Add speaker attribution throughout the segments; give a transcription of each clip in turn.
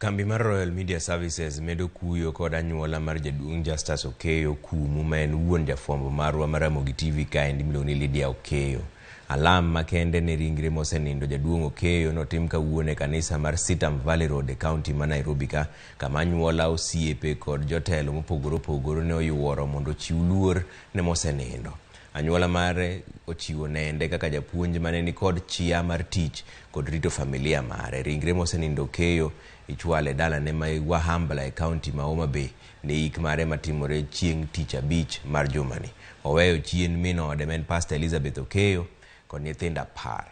Speaker 1: Kambi mar Royal Media Services medo kuyo kod anyuola mar jaduong' Justus Okeyo kumu ma en wuon jafwambo marwa mar RamogiTV kaendi miluongo ni Lydia Okeyo. Alam makende ne ringre mosenindo jaduong' Okeyo notim kawuono e kanisa mar Sitam Valley Road e kaunti ma Nairobi ka, kama anyuola osiepe kod jotelo mopogore opogore ne oyuoro mondo ochiw luor ne mosenindo. Anyuola mare ochiwo nende kaka japuonj mane ni kod chia mar tich kod rito familia mare. Ringre mosenindo Okeyo ichwale dala ne ma Wahambla e kaunti ma Homa Bay ne ik mare matimore chieng' tich abich mar jumani. Oweyo chien min ode men Pastor Elizabeth Okeyo kod nyithindo 10.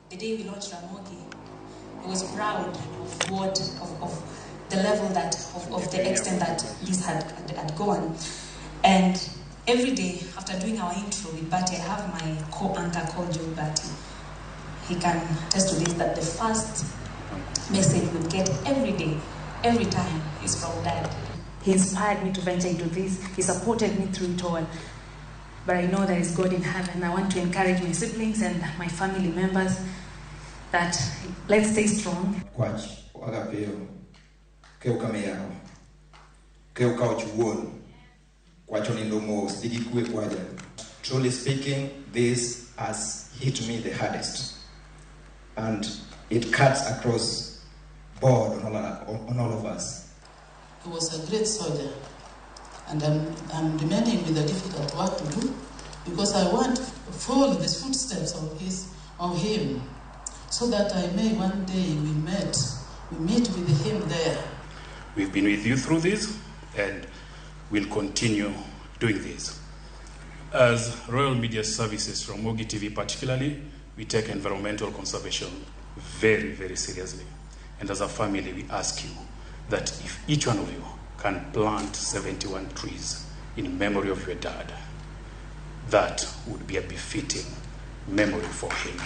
Speaker 2: The day we launched Ramogi, I was proud of what of the level that of the extent that this had gone. And every day after doing our intro with Batty, I have my co-anchor called Joe Batty. He can attest to this, that the first message we get every day, every time, is from Dad. He inspired me to venture into this. He supported me through it all. But I know there is God in heaven. I want to encourage my siblings and my family members that let's stay strong.
Speaker 3: Truly speaking, this has hit me the hardest, and it cuts across board on all of us.
Speaker 4: He was a great soldier, and I'm remaining with the difficult work to do, because I want to follow the footsteps of him, so that I may one day we meet with him there.
Speaker 5: We've been with you through this, and we'll continue doing this. As Royal Media Services, RamogiTV particularly, we take environmental conservation very, very seriously. And as a family, we ask you that if each one of you can plant 71 trees in memory of your dad, that would be a befitting memory for him.